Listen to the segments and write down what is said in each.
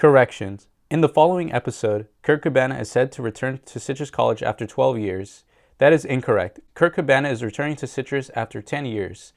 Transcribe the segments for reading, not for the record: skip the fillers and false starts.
Corrections. In the following episode, Kurt Cabana is said to return to Citrus College after 12 years. That is incorrect. Kurt Cabana is returning to Citrus after 10 years.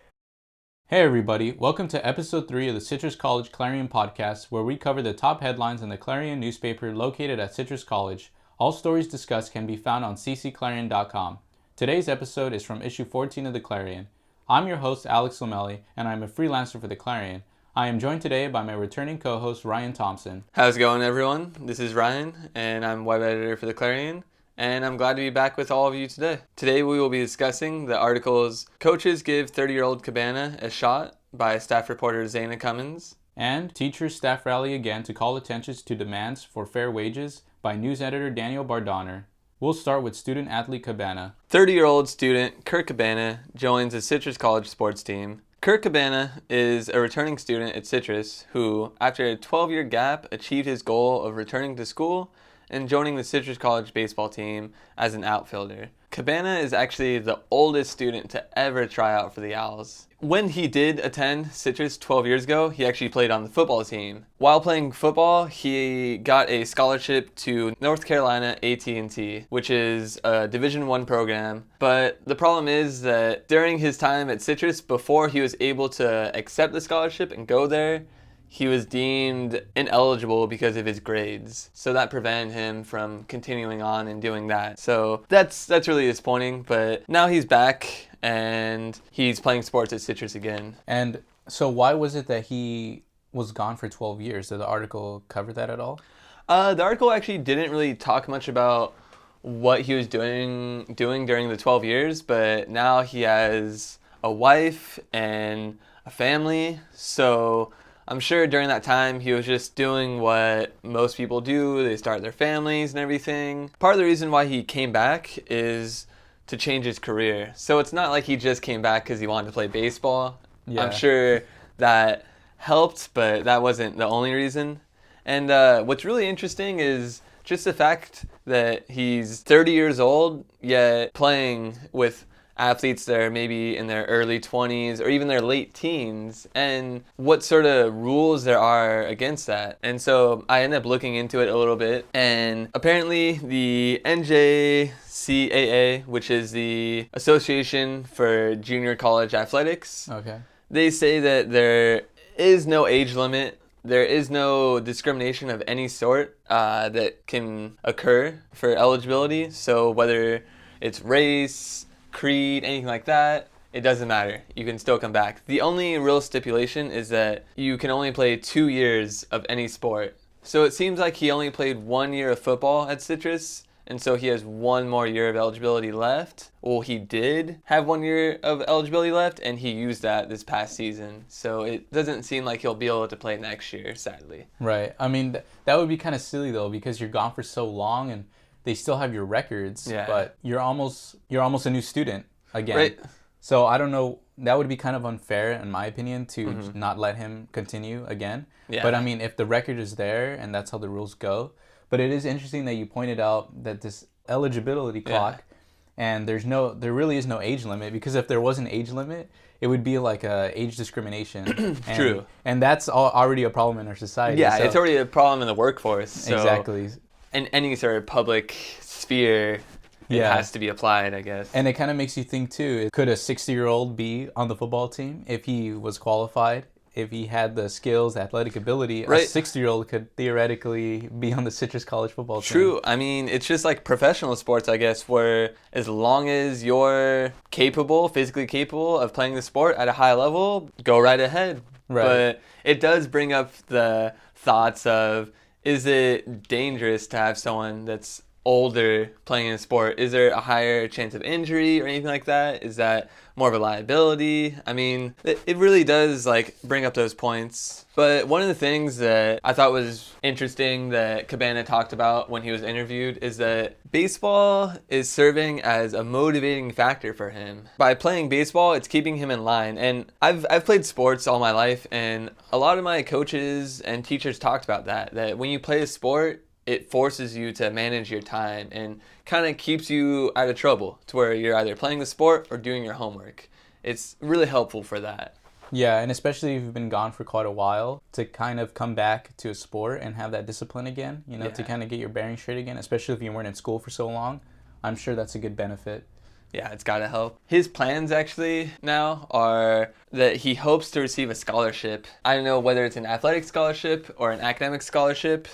Hey everybody, welcome to episode 3 of the Citrus College Clarion podcast, where we cover the top headlines in the Clarion newspaper located at Citrus College. All stories discussed can be found on ccclarion.com. Today's episode is from issue 14 of the Clarion. I'm your host, Alex Lomeli, and I'm a freelancer for the Clarion. I am joined today by my returning co-host, Ryan Thompson. How's it going, everyone? This is Ryan, and I'm web editor for the Clarion, and I'm glad to be back with all of you today. Today we will be discussing the articles Coaches Give 30-Year-Old Cabana a Shot by staff reporter Zaina Cummins, and Teachers Staff Rally Again to Call Attention to Demands for Fair Wages by news editor Daniel Bardonner. We'll start with student-athlete Cabana. 30-year-old student Kurt Cabana joins the Citrus College sports team. Kurt Cabana is a returning student at Citrus who, after a 12-year gap, achieved his goal of returning to school and joining the Citrus College baseball team as an outfielder. Cabana is actually the oldest student to ever try out for the Owls. When he did attend Citrus 12 years ago, he actually played on the football team. While playing football, he got a scholarship to North Carolina A&T, which is a Division I program. But the problem is that during his time at Citrus, before he was able to accept the scholarship and go there, he was deemed ineligible because of his grades. So that prevented him from continuing on and doing that. So that's really disappointing, but now he's back and he's playing sports at Citrus again. And so why was it that he was gone for 12 years? Did the article cover that at all? The article actually didn't really talk much about what he was doing during the 12 years, but now he has a wife and a family, so I'm sure during that time he was just doing what most people do. They start their families and everything. Part of the reason why he came back is to change his career. So it's not like he just came back because he wanted to play baseball. Yeah. I'm sure that helped, but that wasn't the only reason. And what's really interesting is just the fact that he's 30 years old, yet playing with athletes that are maybe in their early 20s or even their late teens, and what sort of rules there are against that. And so I ended up looking into it a little bit, and apparently the NJCAA, which is the Association for Junior College Athletics, they say that there is no age limit. There is no discrimination of any sort that can occur for eligibility. So whether it's race, creed, anything like that, it doesn't matter. You can still come back. The only real stipulation is that you can only play 2 years of any sport. So it seems like he only played 1 year of football at Citrus, and so he has 1 more year of eligibility left. Well, he did have 1 year of eligibility left, and he used that this past season. So it doesn't seem like he'll be able to play next year, sadly. Right. I mean, that would be kind of silly, though, because you're gone for so long, and they still have your records, but you're almost a new student again. Right. So I don't know, that would be kind of unfair in my opinion to not let him continue again. Yeah. But I mean, if the record is there and that's how the rules go. But it is interesting that you pointed out that this eligibility clock, and there really is no age limit, because if there was an age limit, it would be like a age discrimination. True. And that's already a problem in our society. Yeah, so it's already a problem in the workforce. So exactly. In any sort of public sphere, it has to be applied, I guess. And it kind of makes you think, too, could a 60-year-old be on the football team if he was qualified? If he had the skills, athletic ability, right. A 60-year-old could theoretically be on the Citrus College football team. True. I mean, it's just like professional sports, I guess, where as long as you're physically capable of playing the sport at a high level, go right ahead. Right. But it does bring up the thoughts of, is it dangerous to have someone that's older playing in a sport? Is there a higher chance of injury or anything like that? Is that more of a liability? I mean, it really does bring up those points. But one of the things that I thought was interesting that Cabana talked about when he was interviewed is that baseball is serving as a motivating factor for him. By playing baseball, it's keeping him in line. And I've played sports all my life, and a lot of my coaches and teachers talked about that when you play a sport, it forces you to manage your time and kind of keeps you out of trouble to where you're either playing the sport or doing your homework. It's really helpful for that. Yeah, and especially if you've been gone for quite a while, to kind of come back to a sport and have that discipline again, you know, to Yeah. kind of get your bearings straight again, especially if you weren't in school for so long. I'm sure that's a good benefit. Yeah, it's got to help. His plans actually now are that he hopes to receive a scholarship. I don't know whether it's an athletic scholarship or an academic scholarship,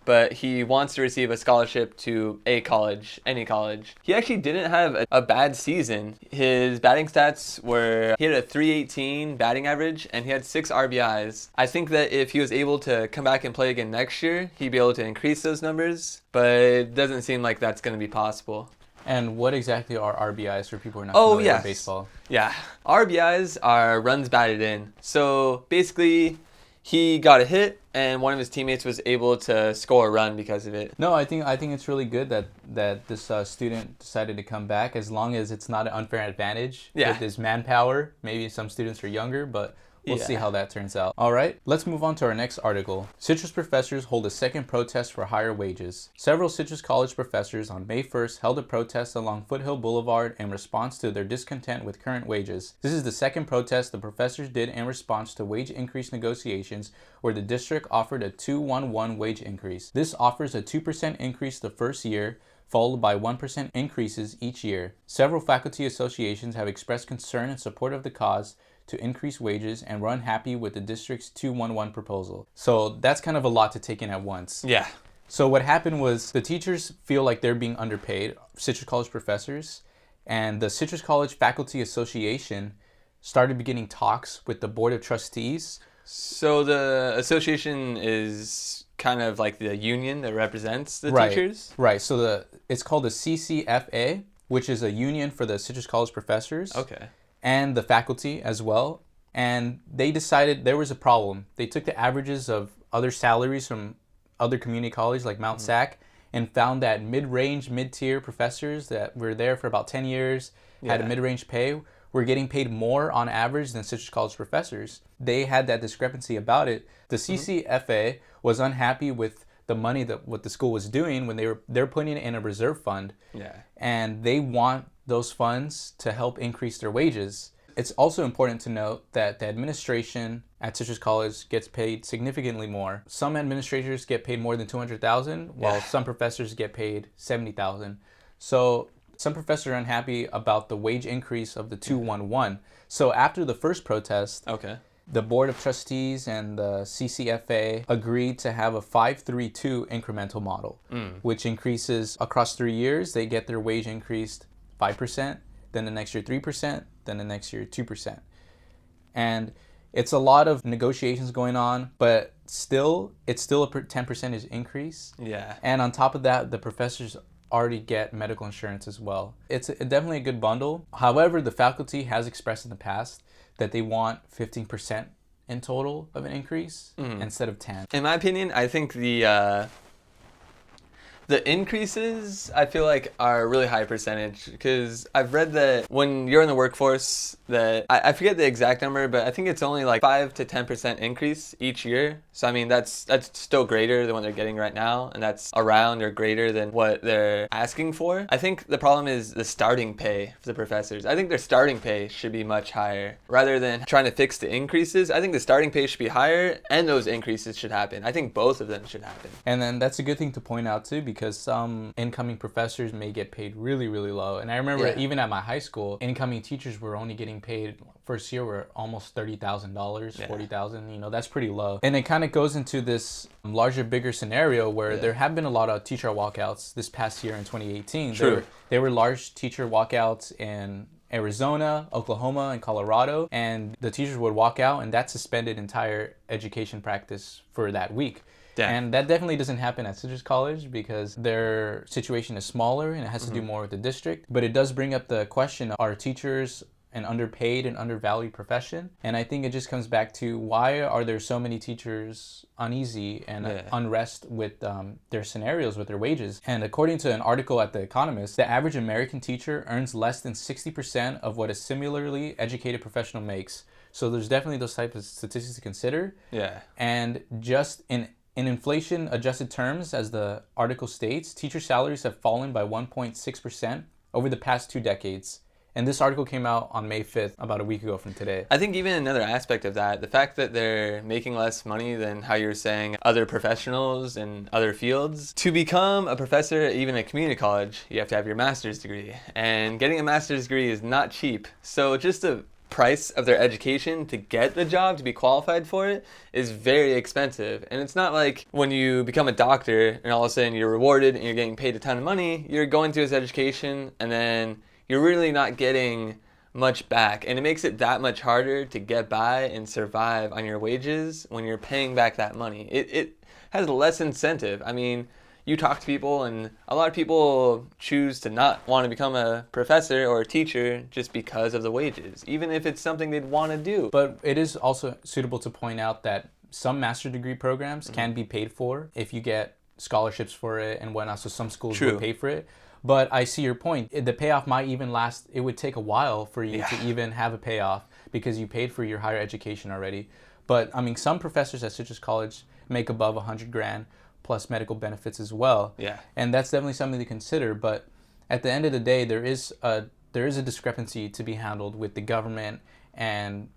but he wants to receive a scholarship to a college, any college. He actually didn't have a bad season. His batting stats were, he had a 318 batting average and he had 6 RBIs. I think that if he was able to come back and play again next year, he'd be able to increase those numbers, but it doesn't seem like that's going to be possible. And what exactly are RBIs for people who are not Oh, familiar yes. with baseball? Yeah. RBIs are runs batted in. So basically, he got a hit, and one of his teammates was able to score a run because of it. No, I think it's really good that this student decided to come back, as long as it's not an unfair advantage with his manpower. Maybe some students are younger, but we'll see how that turns out. All right, let's move on to our next article. Citrus professors hold a second protest for higher wages. Several Citrus College professors on May 1st held a protest along Foothill Boulevard in response to their discontent with current wages. This is the second protest the professors did in response to wage increase negotiations, where the district offered a 2-1-1 wage increase. This offers a 2% increase the first year, followed by 1% increases each year. Several faculty associations have expressed concern in support of the cause to increase wages and were unhappy with the district's 2-1-1 proposal. So that's kind of a lot to take in at once. Yeah. So what happened was the teachers feel like they're being underpaid, Citrus College professors, and the Citrus College Faculty Association started beginning talks with the Board of Trustees. So the association is kind of like the union that represents the teachers? Right. So it's called the CCFA, which is a union for the Citrus College professors. Okay. And the faculty as well. And they decided there was a problem. They took the averages of other salaries from other community colleges like Mount Sac and found that mid-range, mid-tier professors that were there for about 10 years, had a mid-range pay, were getting paid more on average than Citrus College professors. They had that discrepancy about it. The CCFA was unhappy with the money that what the school was doing when they're putting it in a reserve fund. Yeah. And they want those funds to help increase their wages. It's also important to note that the administration at Citrus College gets paid significantly more. Some administrators get paid more than $200,000, while some professors get paid $70,000. So some professors are unhappy about the wage increase of the 2-1-1. So after the first protest, the Board of Trustees and the CCFA agreed to have a 5-3-2 incremental model, which increases across 3 years. They get their wage increased 5%, then the next year 3%, then the next year 2%. And it's a lot of negotiations going on, but it's still a 10% increase. Yeah. And on top of that, the professors already get medical insurance as well. It's definitely a good bundle. However, the faculty has expressed in the past that they want 15% in total of an increase instead of 10. In my opinion, I think the increases, I feel like, are a really high percentage, because I've read that when you're in the workforce, that I forget the exact number, but I think it's only like 5 to 10% increase each year. So I mean, that's still greater than what they're getting right now, and that's around or greater than what they're asking for. I think the problem is the starting pay for the professors. I think their starting pay should be much higher. Rather than trying to fix the increases, I think the starting pay should be higher and those increases should happen. I think both of them should happen. And then that's a good thing to point out too, because some incoming professors may get paid really, really low. And I remember even at my high school, incoming teachers were only getting paid first year were almost $30,000, $40,000. You know, that's pretty low. And it kind of goes into this larger, bigger scenario where there have been a lot of teacher walkouts this past year in 2018. True. There were large teacher walkouts in Arizona, Oklahoma, and Colorado, and the teachers would walk out, and that suspended entire education practice for that week. And that definitely doesn't happen at Citrus College because their situation is smaller and it has to do more with the district. But it does bring up the question, are teachers an underpaid and undervalued profession? And I think it just comes back to, why are there so many teachers uneasy and unrest with their scenarios, with their wages? And according to an article at The Economist, the average American teacher earns less than 60% of what a similarly educated professional makes. So there's definitely those types of statistics to consider. And just in inflation-adjusted terms, as the article states, teacher salaries have fallen by 1.6% over the past 2 decades. And this article came out on May 5th, about a week ago from today. I think even another aspect of that, the fact that they're making less money than how you're saying other professionals in other fields. To become a professor at even a community college, you have to have your master's degree. And getting a master's degree is not cheap. So just the price of their education to get the job, to be qualified for it, is very expensive. And it's not like when you become a doctor and all of a sudden you're rewarded and you're getting paid a ton of money. You're going through this education and then you're really not getting much back. And it makes it that much harder to get by and survive on your wages when you're paying back that money. It has less incentive. I mean, you talk to people and a lot of people choose to not want to become a professor or a teacher just because of the wages, even if it's something they'd want to do. But it is also suitable to point out that some master's degree programs can be paid for if you get scholarships for it and whatnot, so some schools would pay for it. But I see your point. The payoff might even last, it would take a while for you to even have a payoff because you paid for your higher education already. But I mean, some professors at Citrus College make above $100,000 plus medical benefits as well. Yeah. And that's definitely something to consider. But at the end of the day, there is a discrepancy to be handled with the government and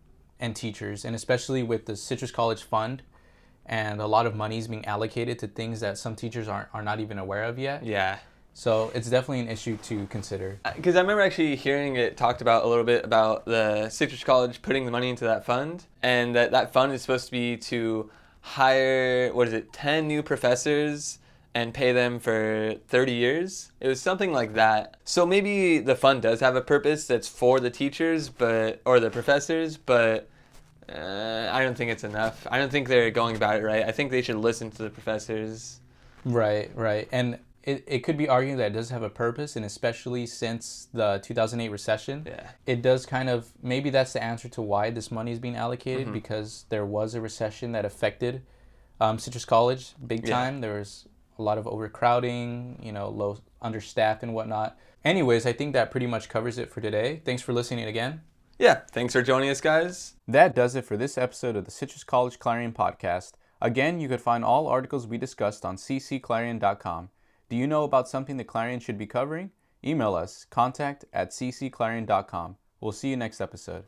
teachers, and especially with the Citrus College Fund. And a lot of money is being allocated to things that some teachers are not even aware of yet. Yeah. So it's definitely an issue to consider. Because I remember actually hearing it talked about a little bit about the Citrus College putting the money into that fund, and that fund is supposed to be to hire, 10 new professors and pay them for 30 years. It was something like that. So maybe the fund does have a purpose that's for the teachers, or the professors, but I don't think it's enough. I don't think they're going about it right. I think they should listen to the professors. Right. And it could be argued that it does have a purpose, and especially since the 2008 recession, it does kind of, maybe that's the answer to why this money is being allocated, because there was a recession that affected Citrus College big time. There was a lot of overcrowding, low understaffed and whatnot. Anyways, I think that pretty much covers it for today. Thanks for listening again. Yeah, thanks for joining us, guys. That does it for this episode of the Citrus College Clarion podcast. Again, you could find all articles we discussed on ccclarion.com. Do you know about something that Clarion should be covering? Email us, contact@ccclarion.com. We'll see you next episode.